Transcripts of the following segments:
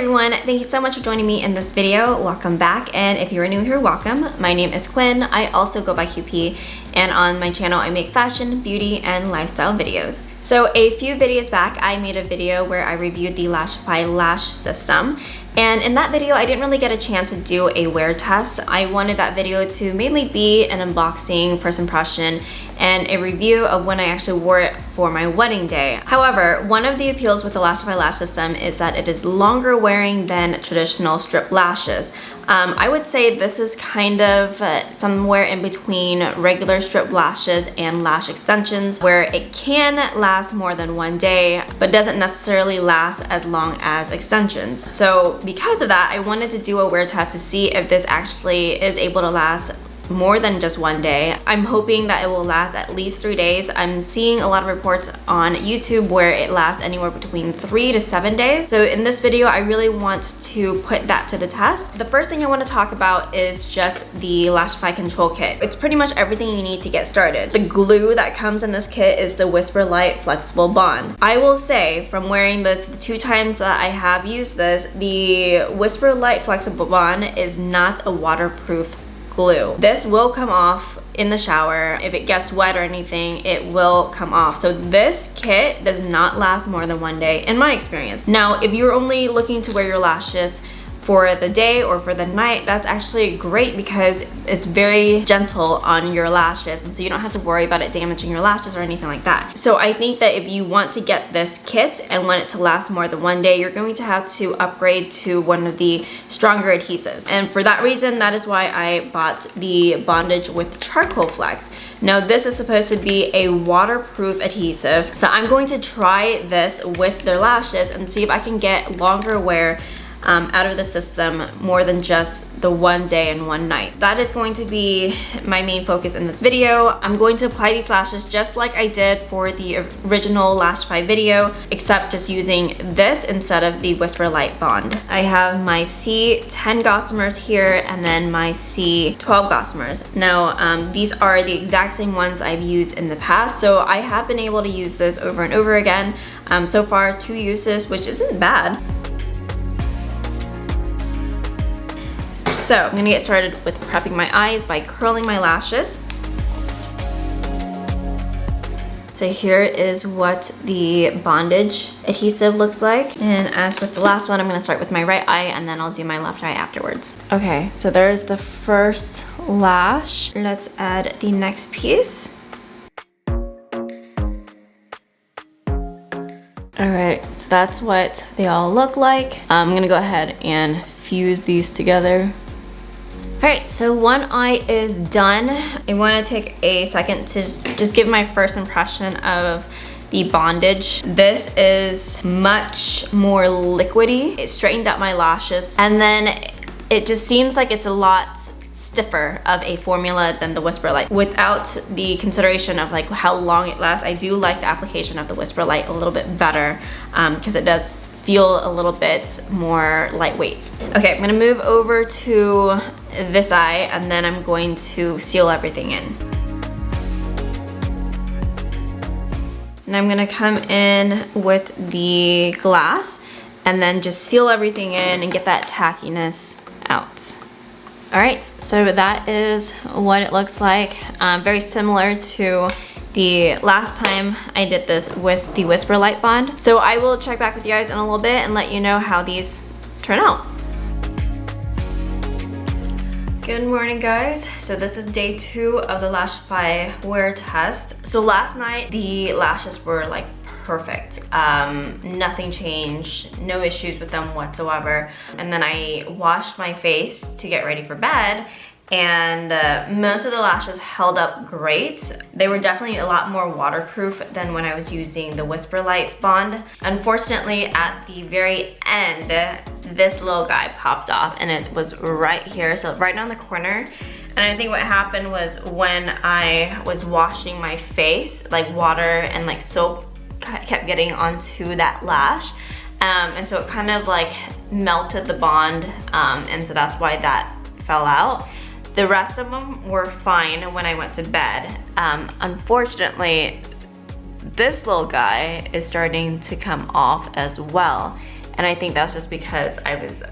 everyone, thank you so much for joining me in this video. Welcome back, and if you are new here, welcome. My name is Quynh. I also go by QP, and on my channel I make fashion, beauty, and lifestyle videos. So a few videos back, I made a video where I reviewed the Lashify lash system. And in that video, I didn't really get a chance to do a wear test. I wanted that video to mainly be an unboxing, first impression, and a review of when I actually wore it for my wedding day. However, one of the appeals with the Lashify lash system is that it is longer wearing than traditional strip lashes. I would say this is kind of somewhere in between regular strip lashes and lash extensions, where it can last more than one day, but doesn't necessarily last as long as extensions. So because of that, I wanted to do a wear test to see if this actually is able to last more than just one day. I'm hoping that it will last at least 3 days. I'm seeing a lot of reports on YouTube where it lasts anywhere between 3 to 7 days. So in this video, I really want to put that to the test. The first thing I want to talk about is just the Lashify control kit. It's pretty much everything you need to get started. The glue that comes in this kit is the Whisper Light Flexible Bond. I will say, from wearing this the 2 times that I have used this, the Whisper Light Flexible Bond is not a waterproof glue. This will come off in the shower. If it gets wet or anything, it will come off. So this kit does not last more than 1 day in my experience. Now, if you're only looking to wear your lashes for the day or for the night, that's actually great because it's very gentle on your lashes, and so you don't have to worry about it damaging your lashes or anything like that. So I think that if you want to get this kit and want it to last more than 1 day, you're going to have to upgrade to one of the stronger adhesives. And for that reason, that is why I bought the Bondage with Charcoal Flex. Now this is supposed to be a waterproof adhesive, so I'm going to try this with their lashes and see if I can get longer wear out of the system more than just the 1 day and 1 night. That is going to be my main focus in this video. I'm going to apply these lashes just like I did for the original Lashify video, except just using this instead of the Whisper Light Bond. I have my C10 gossamers here and then my C12 gossamers. Now these are the exact same ones I've used in the past, so I have been able to use this over and over again. So far 2 uses, which isn't bad. So I'm gonna get started with prepping my eyes by curling my lashes. So here is what the Bondage adhesive looks like. And as with the last one, I'm gonna start with my right eye and then I'll do my left eye afterwards. Okay, so there's the first lash. Let's add the next piece. All right, so that's what they all look like. I'm gonna go ahead and fuse these together. All right, so one eye is done. I wanna take a second to just give my first impression of the Bondage. This is much more liquidy. It straightened out my lashes, and then it just seems like it's a lot stiffer of a formula than the Whisper Light. Without the consideration of like how long it lasts, I do like the application of the Whisper Light a little bit better because it does feel a little bit more lightweight. Okay, I'm gonna move over to this eye and then I'm going to seal everything in. And I'm gonna come in with the glass and then just seal everything in and get that tackiness out. All right, so that is what it looks like. Very similar to the last time I did this with the Whisper Light Bond. So I will check back with you guys in a little bit and let you know how these turn out. Good morning, guys. So this is day 2 of the Lashify wear test. So last night the lashes were like perfect. Nothing changed, no issues with them whatsoever. And then I washed my face to get ready for bed, and most of the lashes held up great. They were definitely a lot more waterproof than when I was using the Whisper Light Bond. Unfortunately, at the very end, this little guy popped off, and it was right here, so right on the corner. And I think what happened was when I was washing my face, like water and like soap kept getting onto that lash. And so it kind of like melted the bond, and so that's why that fell out. The rest of them were fine when I went to bed. Unfortunately, this little guy is starting to come off as well. And I think that's just because I was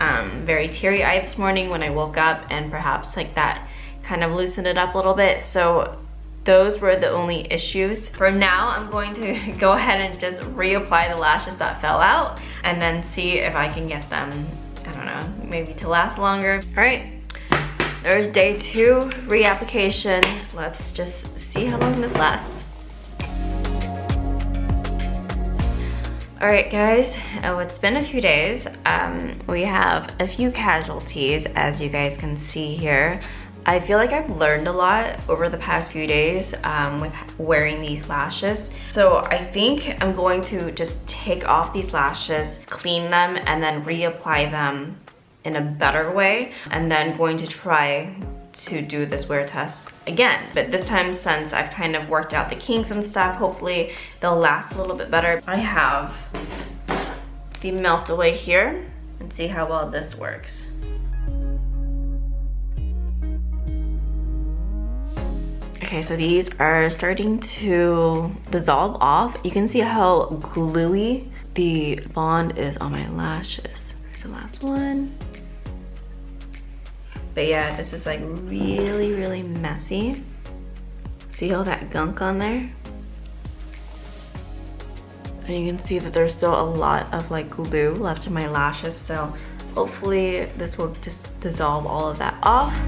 very teary-eyed this morning when I woke up, and perhaps like that kind of loosened it up a little bit. So those were the only issues. For now, I'm going to go ahead and just reapply the lashes that fell out and then see if I can get them, I don't know, maybe to last longer. All right, there's day 2 reapplication. Let's just see how long this lasts. All right, guys, it's been a few days. We have a few casualties, as you guys can see here. I feel like I've learned a lot over the past few days with wearing these lashes. So I think I'm going to just take off these lashes, clean them, and then reapply them in a better way. And then going to try to do this wear test again. But this time, since I've kind of worked out the kinks and stuff, hopefully they'll last a little bit better. I have the melt away here, and see how well this works. Okay, so these are starting to dissolve off. You can see how gluey the bond is on my lashes. Here's the last one. But yeah, this is like really, really messy. See all that gunk on there? And you can see that there's still a lot of like glue left in my lashes. So hopefully this will just dissolve all of that off.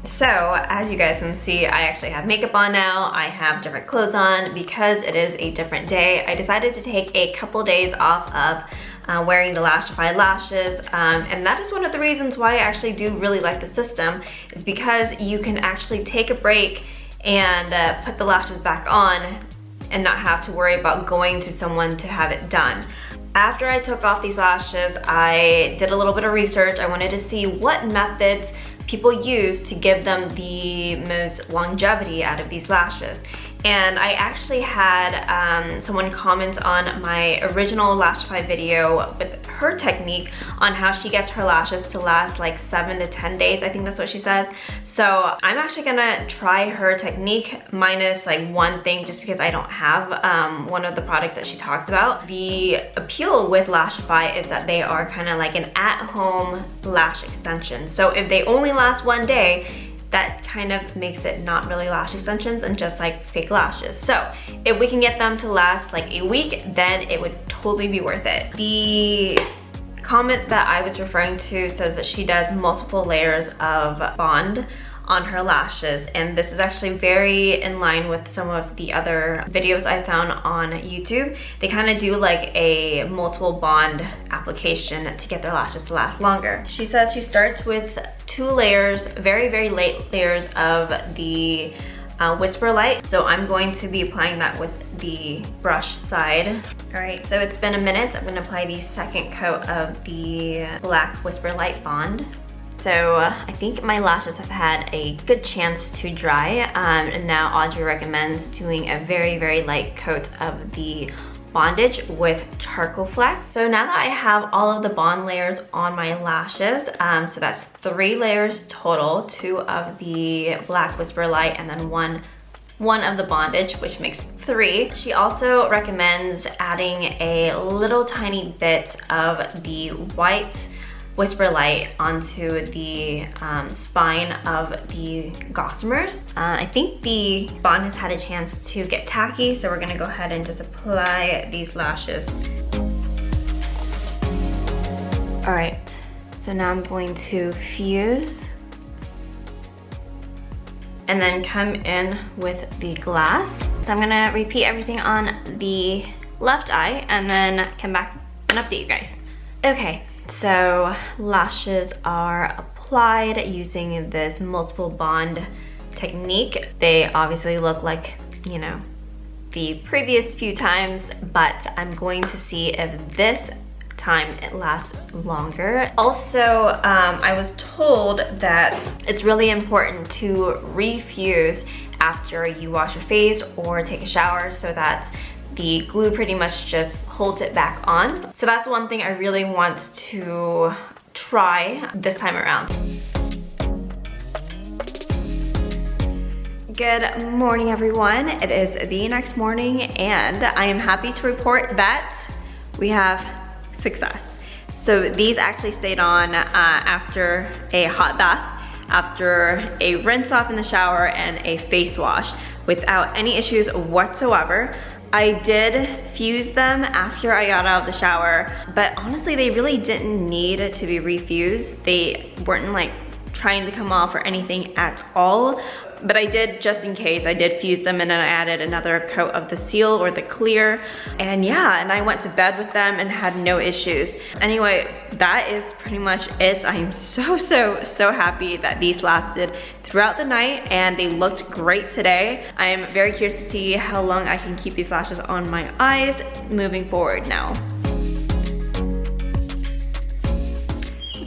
So as you guys can see, I actually have makeup on now. I have different clothes on because it is a different day. I decided to take a couple days off of wearing the Lashify lashes, and that is one of the reasons why I actually do really like the system, is because you can actually take a break and put the lashes back on and not have to worry about going to someone to have it done. After I took off these lashes, I did a little bit of research. I wanted to see what methods people use to give them the most longevity out of these lashes. And I actually had someone comment on my original Lashify video with her technique on how she gets her lashes to last like 7 to 10 days. I think that's what she says. So I'm actually gonna try her technique minus like one thing, just because I don't have one of the products that she talks about. The appeal with Lashify is that they are kind of like an at-home lash extension. So if they only last one day, that kind of makes it not really lash extensions and just like fake lashes. So if we can get them to last like a week, then it would totally be worth it. The comment that I was referring to says that she does multiple layers of bond on her lashes, and this is actually very in line with some of the other videos I found on YouTube. They kind of do like a multiple bond application to get their lashes to last longer. She says she starts with 2 layers, very, very light layers of the Whisper Light. So I'm going to be applying that with the brush side. All right, so it's been a minute. I'm gonna apply the second coat of the black Whisper Light Bond. So I think my lashes have had a good chance to dry, and now Audrey recommends doing a very, very light coat of the Bondage with charcoal flex. So now that I have all of the bond layers on my lashes, so that's 3 layers total, 2 of the black Whisper Light and then one of the Bondage, which makes 3. She also recommends adding a little tiny bit of the white Whisper Light onto the spine of the gossamers. I think the bond has had a chance to get tacky, so we're gonna go ahead and just apply these lashes. All right, so now I'm going to fuse and then come in with the glass. So I'm gonna repeat everything on the left eye and then come back and update you guys. Okay. So lashes are applied using this multiple bond technique. They obviously look like, you know, the previous few times, but I'm going to see if this time it lasts longer. Also, I was told that it's really important to refuse after you wash your face or take a shower so that the glue pretty much just holds it back on. So that's one thing I really want to try this time around. Good morning, everyone. It is the next morning and I am happy to report that we have success. So these actually stayed on after a hot bath, after a rinse off in the shower and a face wash without any issues whatsoever. I did fuse them after I got out of the shower, but honestly, they really didn't need to be refused. They weren't like trying to come off or anything at all. But I did, just in case, I did fuse them and then I added another coat of the seal or the clear. And yeah, and I went to bed with them and had no issues. Anyway, that is pretty much it. I am so happy that these lasted throughout the night and they looked great today. I am very curious to see how long I can keep these lashes on my eyes moving forward now.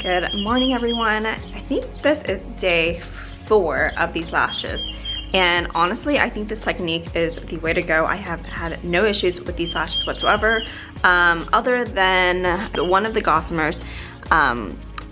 Good morning, everyone. I think this is day 4 of these lashes. And honestly, I think this technique is the way to go. I have had no issues with these lashes whatsoever. Other than one of the Gossomers,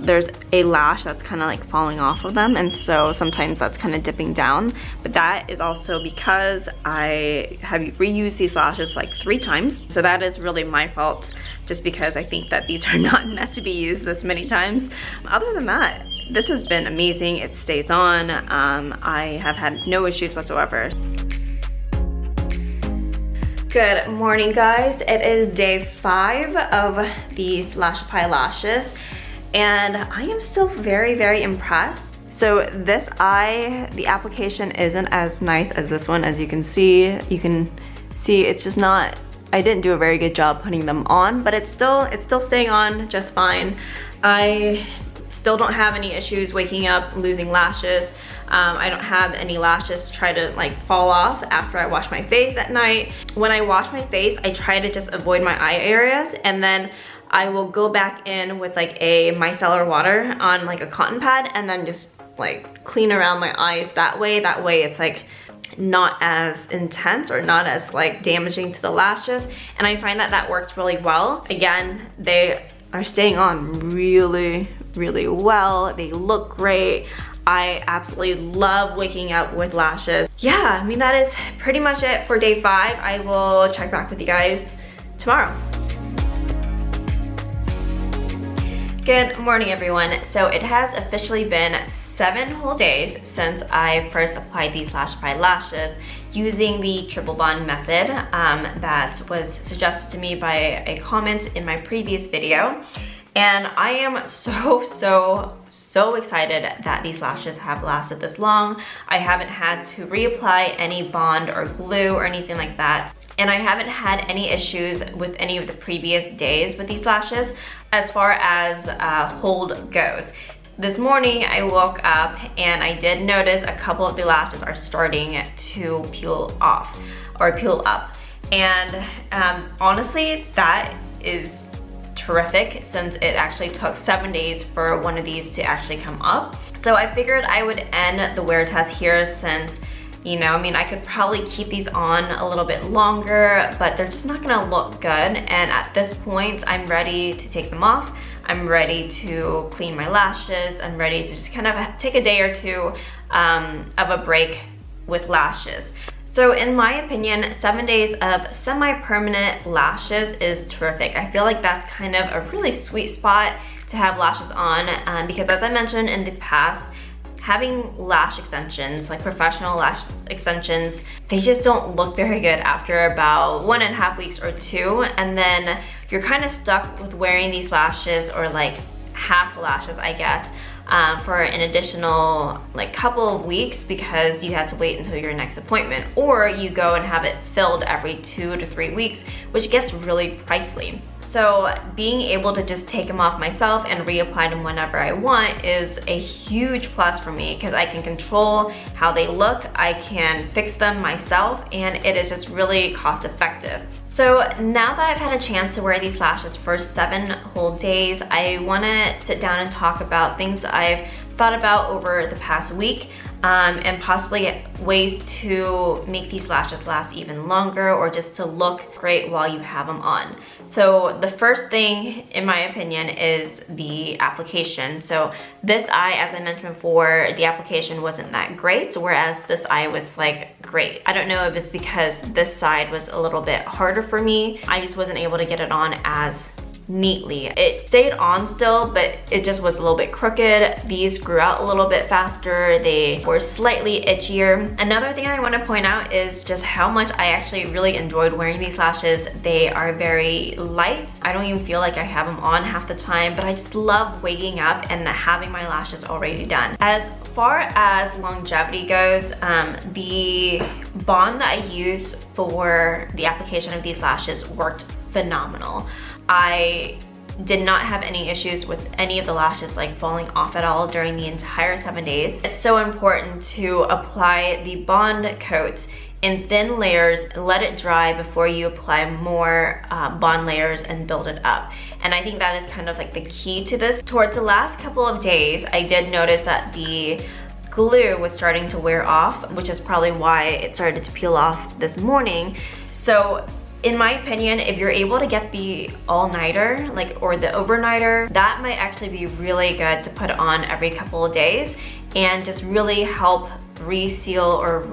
there's a lash that's kind of like falling off of them, and so sometimes that's kind of dipping down. But that is also because I have reused these lashes like 3 times. So that is really my fault, just because I think that these are not meant to be used this many times. Other than that, this has been amazing. It stays on. I have had no issues whatsoever. Good morning, guys. It is day 5 of these Lashify lashes, and I am still very impressed. So this eye, the application isn't as nice as this one, as you can see. You can see it's just not, I didn't do a very good job putting them on, but it's still staying on just fine. I still don't have any issues waking up, losing lashes. I don't have any lashes try to like fall off after I wash my face at night. When I wash my face, I try to just avoid my eye areas, and then I will go back in with like a micellar water on like a cotton pad and then just like clean around my eyes that way. That way it's like not as intense or not as like damaging to the lashes. And I find that that works really well. Again, they are staying on really well. They look great. I absolutely love waking up with lashes. Yeah, I mean, that is pretty much it for day 5. I will check back with you guys tomorrow. Good morning, everyone. So it has officially been 7 whole days since I first applied these Lashify lashes using the triple bond method that was suggested to me by a comment in my previous video. And I am so excited that these lashes have lasted this long. I haven't had to reapply any bond or glue or anything like that. And I haven't had any issues with any of the previous days with these lashes as far as hold goes. This morning I woke up and I did notice a couple of the lashes are starting to peel off or peel up. And honestly, that is terrific, since it actually took 7 days for one of these to actually come up. So I figured I would end the wear test here, since, you know, I mean, I could probably keep these on a little bit longer, but they're just not gonna look good. And at this point, I'm ready to take them off. I'm ready to clean my lashes. I'm ready to just kind of take a day or 2 of a break with lashes. So in my opinion, 7 days of semi-permanent lashes is terrific. I feel like that's kind of a really sweet spot to have lashes on, because as I mentioned in the past, having lash extensions, like professional lash extensions, they just don't look very good after about 1.5 weeks or 2, and then you're kind of stuck with wearing these lashes, or like half lashes, I guess, for an additional like couple of weeks, because you have to wait until your next appointment, or you go and have it filled every 2 to 3 weeks, which gets really pricey. So being able to just take them off myself and reapply them whenever I want is a huge plus for me because I can control how they look, I can fix them myself, and it is just really cost effective. So now that I've had a chance to wear these lashes for 7 whole days, I want to sit down and talk about things that I've thought about over the past week. And possibly ways to make these lashes last even longer or just to look great while you have them on. So the first thing, in my opinion, is the application. So this eye, as I mentioned before, the application wasn't that great, whereas this eye was like great. I don't know if it's because this side was a little bit harder for me. I just wasn't able to get it on as neatly. It stayed on still, but it just was a little bit crooked. These grew out a little bit faster. They were slightly itchier. Another thing I want to point out is just how much I actually really enjoyed wearing these lashes. They are very light. I don't even feel like I have them on half the time, but I just love waking up and having my lashes already done. As far as longevity goes, the bond that I use for the application of these lashes worked phenomenal. I did not have any issues with any of the lashes like falling off at all during the entire 7 days. It's so important to apply the bond coat in thin layers, let it dry before you apply more bond layers and build it up. And I think that is kind of like the key to this. Towards the last couple of days, I did notice that the glue was starting to wear off, which is probably why it started to peel off this morning. So in my opinion, if you're able to get the all-nighter, or the overnighter, that might actually be really good to put on every couple of days and just really help reseal or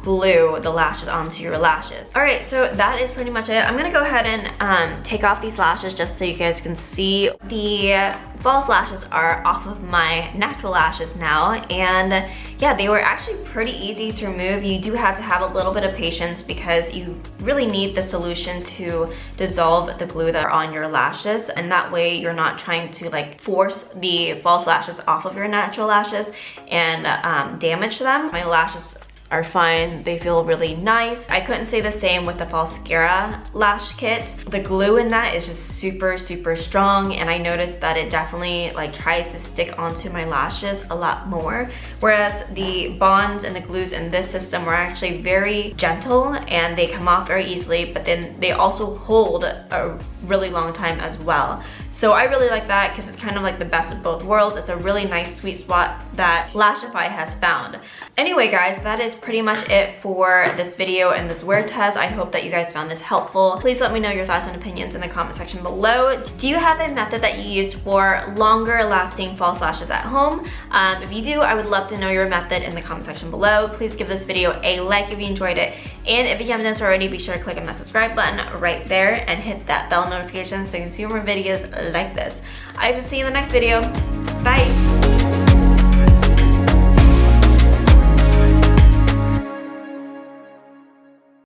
glue the lashes onto your lashes. All right, so that is pretty much it. I'm gonna go ahead and take off these lashes just so you guys can see. The false lashes are off of my natural lashes now, and yeah, they were actually pretty easy to remove. You do have to have a little bit of patience because you really need the solution to dissolve the glue that are on your lashes, and that way you're not trying to like force the false lashes off of your natural lashes and damage them. My lashes are fine. They feel really nice. I couldn't say the same with the Falscara lash kit. The glue in that is just super, super strong, and I noticed that it definitely like tries to stick onto my lashes a lot more. Whereas the bonds and the glues in this system were actually very gentle and they come off very easily, but then they also hold a really long time as well. So I really like that because it's kind of like the best of both worlds. It's a really nice sweet spot that Lashify has found. Anyway guys, that is pretty much it for this video and this wear test. I hope that you guys found this helpful. Please let me know your thoughts and opinions in the comment section below. Do you have a method that you use for longer lasting false lashes at home? If you do, I would love to know your method in the comment section below. Please give this video a like if you enjoyed it. And if you haven't done so already, be sure to click on that subscribe button right there and hit that bell notification so you can see more videos like this. I will see you in the next video. Bye!